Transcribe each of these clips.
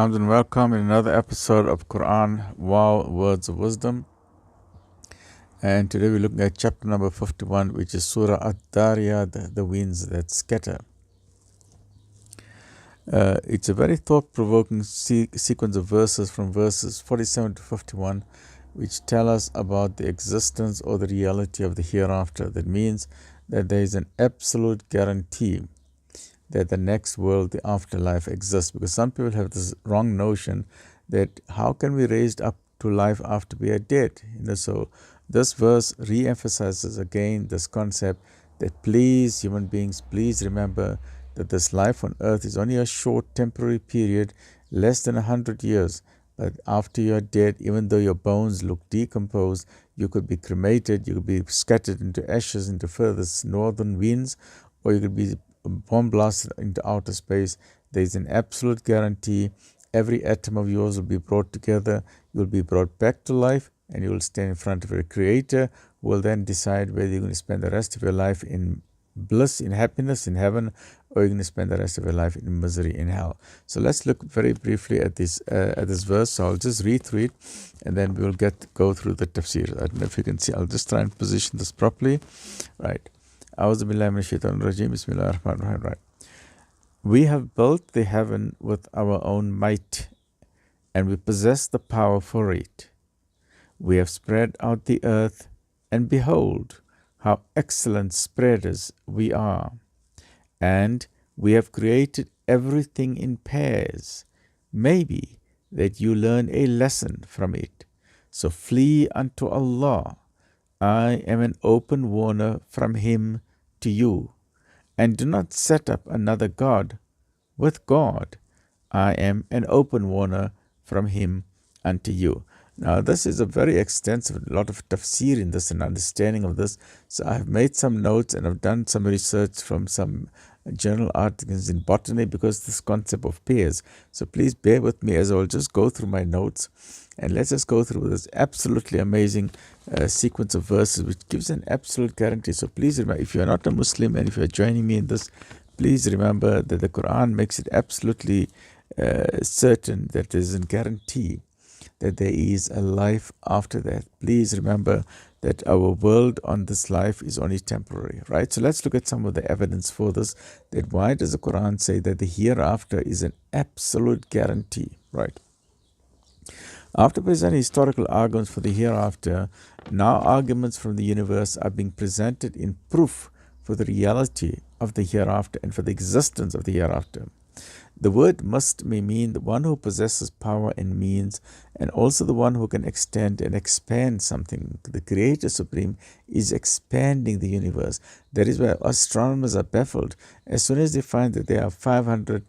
And welcome in another episode of Quran Wow Words of Wisdom. And today we're looking at chapter number 51, which is Surah Ad-Dariyat, the winds that scatter. It's a very thought-provoking sequence of verses from verses 47 to 51, which tell us about the existence or the reality of the hereafter. That means that there is an absolute guarantee that the next world, the afterlife, exists. Because some people have this wrong notion that how can we raised up to life after we are dead? So this verse re-emphasizes again this concept that please, human beings, please remember that this life on earth is only a short temporary period, less than 100 years. But after you are dead, even though your bones look decomposed, you could be cremated, you could be scattered into ashes into furthest northern winds, or you could be bomb blasted into outer space. There is an absolute guarantee. Every atom of yours will be brought together. You will be brought back to life, and you will stand in front of your Creator, who will then decide whether you're going to spend the rest of your life in bliss, in happiness, in heaven, or you're going to spend the rest of your life in misery, in hell. So let's look very briefly at this verse. So I'll just read through it, and then we'll go through the tafsir. I don't know if you can see. I'll just try and position this properly. Right. A'udhu billahi minash shaitanir rajim. Bismillahir rahmanir rahim. Right. We have built the heaven with our own might, and we possess the power for it. We have spread out the earth, and behold, how excellent spreaders we are. And we have created everything in pairs. Maybe that you learn a lesson from it. So flee unto Allah. I am an open warner from Him to you. And do not set up another God with God. I am an open warner from Him unto you. Now, this is a very extensive, lot of tafsir in this and understanding of this. So I have made some notes and I've done some research from some journal articles in botany because this concept of pairs. So please bear with me as I'll just go through my notes and let's just go through this absolutely amazing sequence of verses which gives an absolute guarantee. So please remember, if you're not a Muslim and if you're joining me in this, please remember that the Quran makes it absolutely certain that there's a guarantee that there is a life after that. Please remember that our world on this life is only temporary, right? So let's look at some of the evidence for this, that why does the Quran say that the hereafter is an absolute guarantee, right? After presenting historical arguments for the hereafter, now arguments from the universe are being presented in proof for the reality of the hereafter and for the existence of the hereafter. The word must may mean the one who possesses power and means, and also the one who can extend and expand something. The Creator Supreme is expanding the universe. That is why astronomers are baffled. As soon as they find that there are 500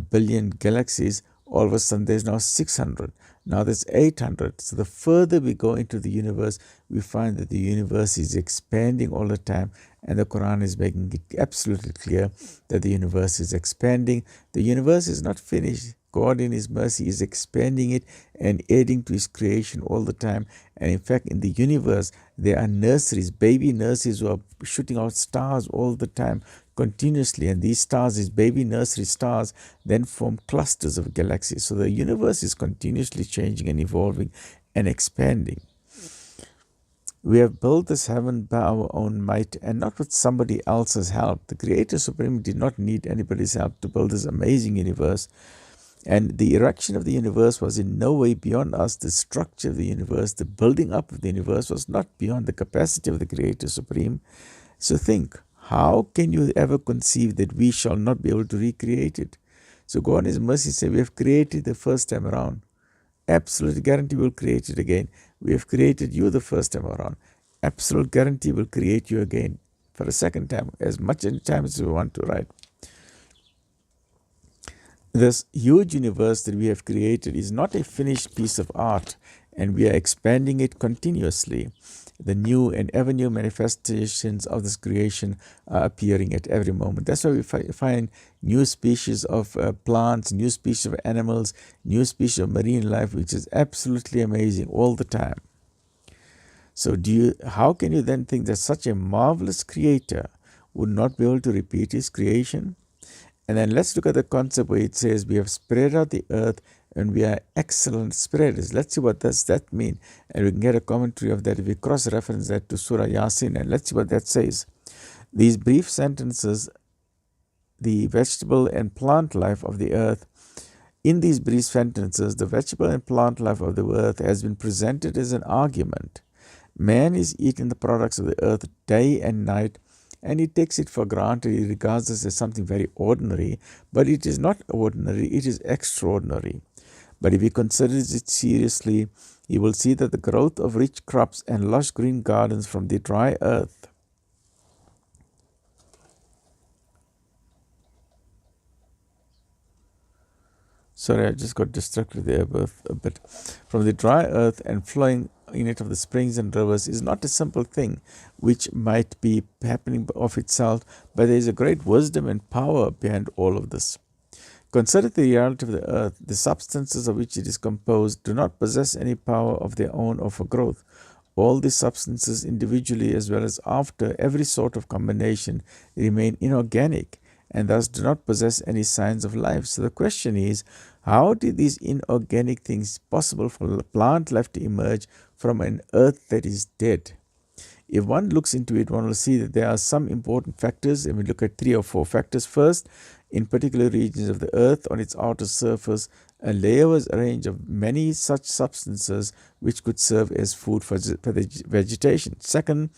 billion galaxies, all of a sudden there's now 600. Now there's 800. So the further we go into the universe, we find that the universe is expanding all the time. And the Quran is making it absolutely clear that the universe is expanding. The universe is not finished. God in His mercy is expanding it and adding to His creation all the time. And in fact, in the universe, there are nurseries, baby nurseries who are shooting out stars all the time, continuously. And these stars, these baby nursery stars, then form clusters of galaxies. So the universe is continuously changing and evolving and expanding. We have built this heaven by our own might and not with somebody else's help. The Creator Supreme did not need anybody's help to build this amazing universe. And the erection of the universe was in no way beyond us. The structure of the universe, the building up of the universe was not beyond the capacity of the Creator Supreme. So think, how can you ever conceive that we shall not be able to recreate it? So God in His mercy said, we have created the first time around. Absolute guarantee we'll create it again. We have created you the first time around. Absolute guarantee we'll create you again for a second time, as much time as we want to, right? This huge universe that we have created is not a finished piece of art, and we are expanding it continuously. The new and ever new manifestations of this creation are appearing at every moment. That's why we find new species of plants, new species of animals, new species of marine life, which is absolutely amazing all the time. So how can you then think that such a marvelous creator would not be able to repeat His creation? And then let's look at the concept where it says we have spread out the earth and we are excellent spreaders. Let's see what does that mean. And we can get a commentary of that if we cross-reference that to Surah Yasin, and let's see what that says. These brief sentences, the vegetable and plant life of the earth. In these brief sentences, the vegetable and plant life of the earth has been presented as an argument. Man is eating the products of the earth day and night, and he takes it for granted. He regards this as something very ordinary, but it is not ordinary, it is extraordinary. But if he considers it seriously, he will see that the growth of rich crops and lush green gardens from the dry earth Sorry, I just got distracted there a bit. From the dry earth and flowing in it of the springs and rivers is not a simple thing which might be happening of itself, but there is a great wisdom and power behind all of this. Consider the reality of the earth. The substances of which it is composed do not possess any power of their own or for growth. All these substances, individually as well as after every sort of combination, remain inorganic and thus do not possess any signs of life. So the question is, how did these inorganic things possible for plant life to emerge from an earth that is dead? If one looks into it, one will see that there are some important factors, and we look at 3 or 4 factors. First, in particular regions of the earth on its outer surface, a layer was arranged of many such substances which could serve as food for the vegetation. Second,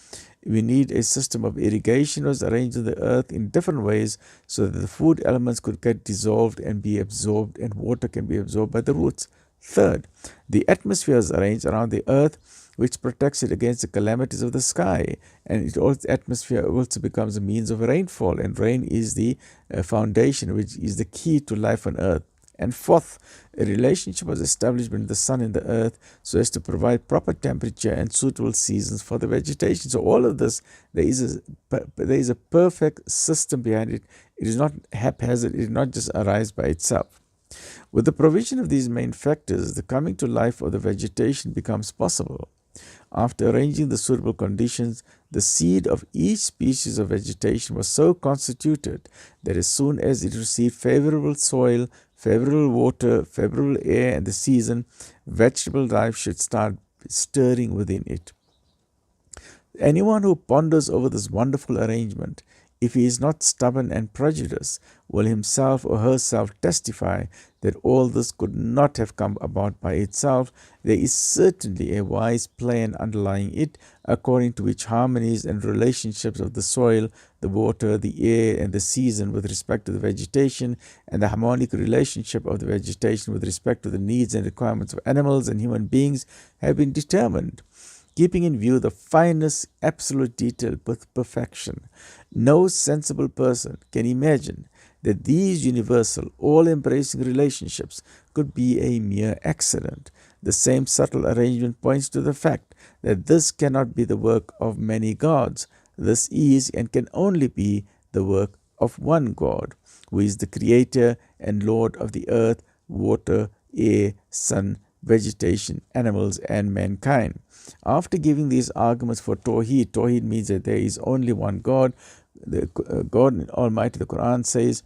we need a system of irrigation was arranged in the earth in different ways so that the food elements could get dissolved and be absorbed, and water can be absorbed by the roots. Third, the atmosphere is arranged around the earth which protects it against the calamities of the sky, and the atmosphere also becomes a means of rainfall, and rain is the foundation which is the key to life on earth. And fourth, a relationship was established between the sun and the earth so as to provide proper temperature and suitable seasons for the vegetation. So all of this, there is a perfect system behind it. It is not haphazard. It did not just arise by itself. With the provision of these main factors, the coming to life of the vegetation becomes possible. After arranging the suitable conditions, the seed of each species of vegetation was so constituted that as soon as it received favorable soil, favorable water, favorable air, and the season, vegetable life should start stirring within it. Anyone who ponders over this wonderful arrangement, if he is not stubborn and prejudiced, will himself or herself testify that all this could not have come about by itself. There is certainly a wise plan underlying it, according to which harmonies and relationships of the soil, the water, the air, and the season with respect to the vegetation, and the harmonic relationship of the vegetation with respect to the needs and requirements of animals and human beings have been determined, keeping in view the finest absolute detail with perfection. No sensible person can imagine that these universal, all-embracing relationships could be a mere accident. The same subtle arrangement points to the fact that this cannot be the work of many gods. This is and can only be the work of one God, who is the creator and Lord of the earth, water, air, sun, vegetation, animals, and mankind. After giving these arguments for Tawheed means that there is only one God. The God Almighty, the Quran says,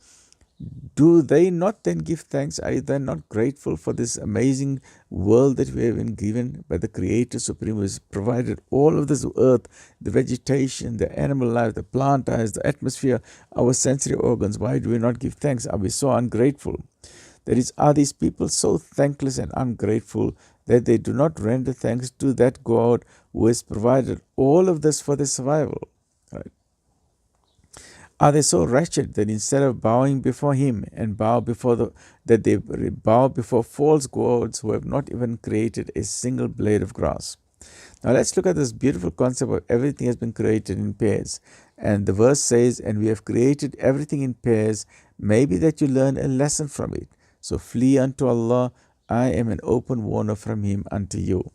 do they not then give thanks? Are they not grateful for this amazing world that we have been given by the Creator Supreme, who has provided all of this earth, the vegetation, the animal life, the plant life, the atmosphere, our sensory organs? Why do we not give thanks? Are we so ungrateful? That is, are these people so thankless and ungrateful that they do not render thanks to that God who has provided all of this for their survival? Right? Are they so wretched that instead of bowing before Him and they bow before false gods who have not even created a single blade of grass? Now let's look at this beautiful concept of everything has been created in pairs. And the verse says, and we have created everything in pairs. Maybe that you learn a lesson from it. So flee unto Allah. I am an open warner from Him unto you.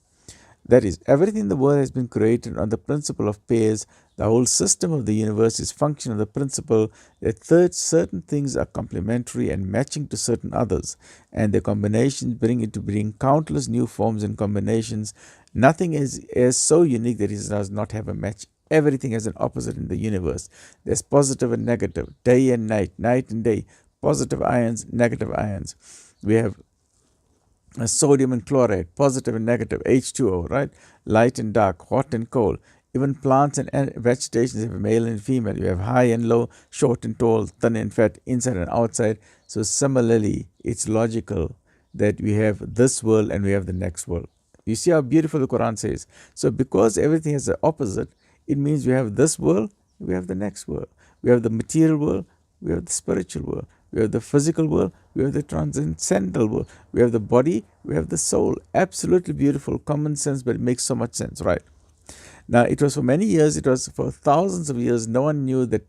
That is, everything in the world has been created on the principle of pairs. The whole system of the universe is functioning on the principle that certain things are complementary and matching to certain others, and their combinations bring countless new forms and combinations. Nothing is so unique that it does not have a match. Everything has an opposite in the universe. There's positive and negative, day and night, night and day, positive ions, negative ions. We have Sodium and chloride, positive and negative, H2O, right? Light and dark, hot and cold. Even plants and vegetation have male and female. You have high and low, short and tall, thin and fat, inside and outside. So similarly, it's logical that we have this world and we have the next world. You see how beautiful the Quran says. So because everything is the opposite, it means we have this world, we have the next world. We have the material world, we have the spiritual world. We have the physical world, we have the transcendental world. We have the body, we have the soul. Absolutely beautiful, common sense, but it makes so much sense, right? Now, it was for many years, it was for thousands of years, no one knew that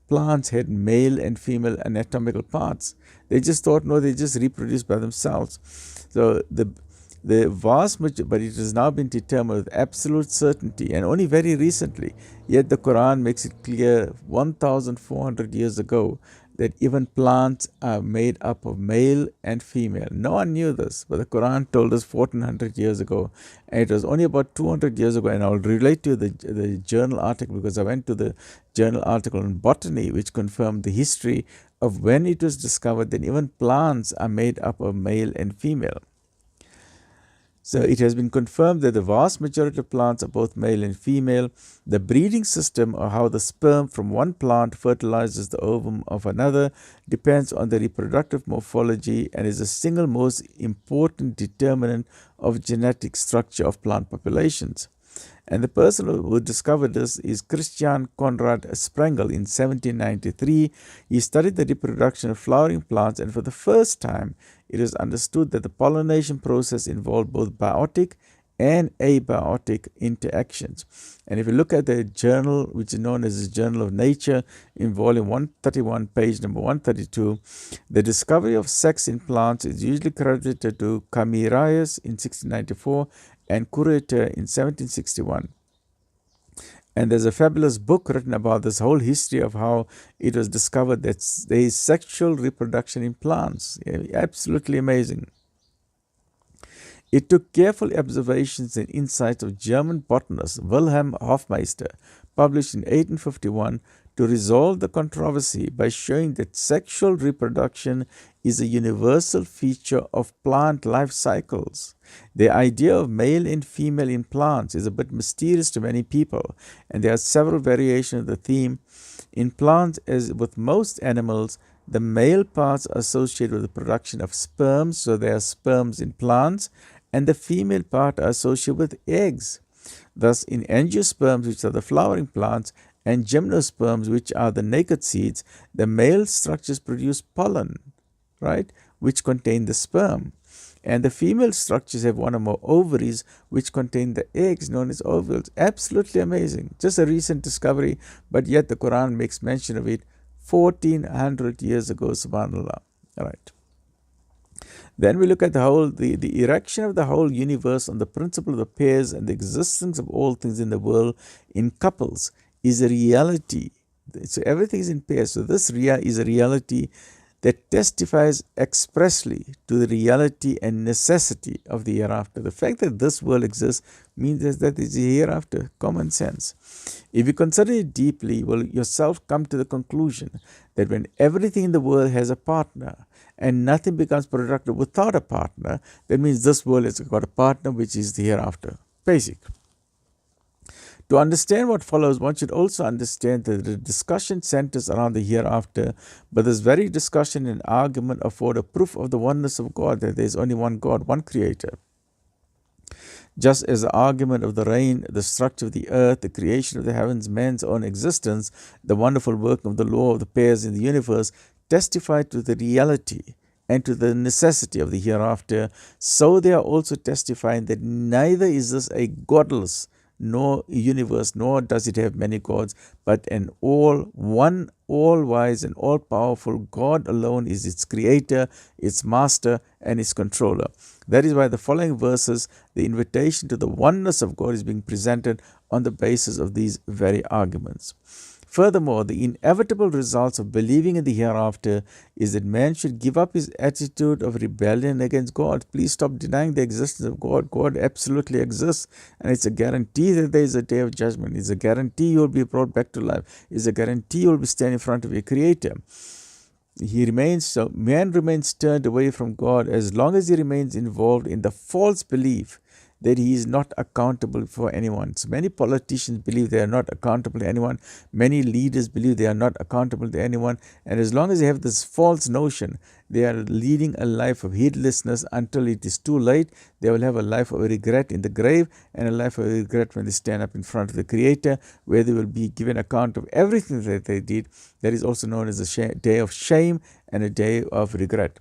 plants had male and female anatomical parts. They just thought, no, they just reproduce by themselves. So the vast majority, but it has now been determined with absolute certainty, and only very recently, yet the Quran makes it clear 1,400 years ago that even plants are made up of male and female. No one knew this, but the Quran told us 1,400 years ago, and it was only about 200 years ago, and I'll relate to the journal article because I went to the journal article on botany, which confirmed the history of when it was discovered that even plants are made up of male and female. So it has been confirmed that the vast majority of plants are both male and female. The breeding system, or how the sperm from one plant fertilizes the ovum of another, depends on the reproductive morphology and is the single most important determinant of genetic structure of plant populations. And the person who discovered this is Christian Conrad Sprengel in 1793. He studied the reproduction of flowering plants, and for the first time, it is understood that the pollination process involved both biotic and abiotic interactions. And if you look at the journal, which is known as the Journal of Nature, in volume 131, page number 132, the discovery of sex in plants is usually credited to Camillerius in 1694 and Curator in 1761. And there's a fabulous book written about this whole history of how it was discovered that there is sexual reproduction in plants. Absolutely amazing. It took careful observations and insights of German botanist Wilhelm Hofmeister, published in 1851, to resolve the controversy by showing that sexual reproduction is a universal feature of plant life cycles. The idea of male and female in plants is a bit mysterious to many people, and there are several variations of the theme. In plants, as with most animals, the male parts are associated with the production of sperms, so there are sperms in plants, and the female part are associated with eggs. Thus, in angiosperms, which are the flowering plants, and gymnosperms, which are the naked seeds, the male structures produce pollen, right, which contain the sperm. And the female structures have one or more ovaries, which contain the eggs known as ovules. Absolutely amazing. Just a recent discovery, but yet the Quran makes mention of it 1,400 years ago, subhanAllah. All right. Then we look at the erection of the whole universe on the principle of the pairs and the existence of all things in the world in couples is a reality. So everything is in pairs. So this is a reality that testifies expressly to the reality and necessity of the hereafter. The fact that this world exists means that there is a hereafter, common sense. If you consider it deeply, you will yourself come to the conclusion that when everything in the world has a partner and nothing becomes productive without a partner, that means this world has got a partner, which is the hereafter. Basic. To understand what follows, one should also understand that the discussion centers around the hereafter, but this very discussion and argument afford a proof of the oneness of God, that there is only one God, one Creator. Just as the argument of the rain, the structure of the earth, the creation of the heavens, man's own existence, the wonderful work of the law of the pairs in the universe testify to the reality and to the necessity of the hereafter, so they are also testifying that neither is this a godless nor universe, nor does it have many gods, but an one, all-wise and all-powerful God alone is its creator, its master, and its controller. That is why the following verses, the invitation to the oneness of God is being presented on the basis of these very arguments. Furthermore, the inevitable results of believing in the hereafter is that man should give up his attitude of rebellion against God. Please stop denying the existence of God. God absolutely exists, and it's a guarantee that there is a day of judgment. It's a guarantee you will be brought back to life. It's a guarantee you will be standing in front of your Creator. Man remains turned away from God as long as he remains involved in the false belief that he is not accountable for anyone. So many politicians believe they are not accountable to anyone. Many leaders believe they are not accountable to anyone. And as long as they have this false notion, they are leading a life of heedlessness until it is too late. They will have a life of regret in the grave and a life of regret when they stand up in front of the Creator, where they will be given account of everything that they did. That is also known as a day of shame and a day of regret.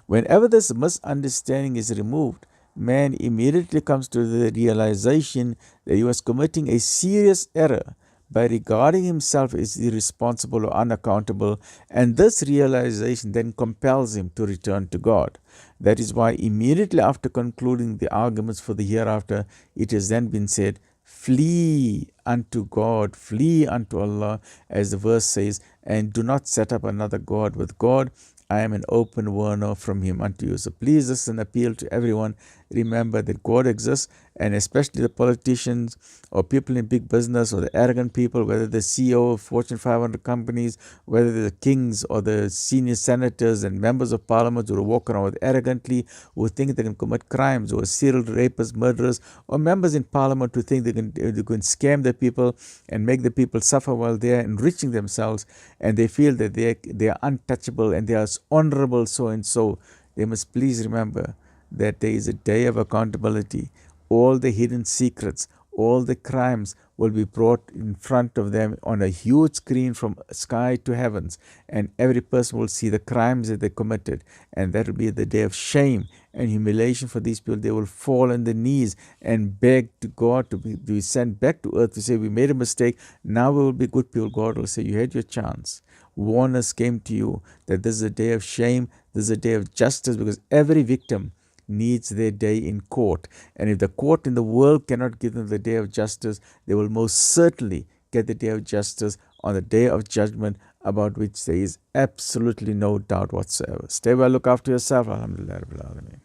Whenever this misunderstanding is removed, man immediately comes to the realization that he was committing a serious error by regarding himself as irresponsible or unaccountable, and this realization then compels him to return to God. That is why immediately after concluding the arguments for the hereafter, it has then been said, flee unto God, flee unto Allah, as the verse says, and do not set up another God with God. I am an open warner from him unto you. So please, this is an appeal to everyone. Remember that God exists, and especially the politicians or people in big business or the arrogant people, whether the CEO of Fortune 500 companies, whether the kings or the senior senators and members of parliament who walk around arrogantly, who think they can commit crimes, or serial rapists, murderers, or members in parliament who think they can scam the people and make the people suffer while they are enriching themselves, and they feel that they are untouchable and they are honorable so and so. They must please remember that there is a day of accountability. All the hidden secrets, all the crimes will be brought in front of them on a huge screen from sky to heavens, and every person will see the crimes that they committed, and that will be the day of shame and humiliation for these people. They will fall on their knees and beg to God to be sent back to earth, to say, we made a mistake, now we will be good people. God will say, you had your chance. Warners came to you that this is a day of shame, this is a day of justice, because every victim needs their day in court. And if the court in the world cannot give them the day of justice, they will most certainly get the day of justice on the day of judgment, about which there is absolutely no doubt whatsoever. Stay well, look after yourself. Alhamdulillah Rabbil Alameen.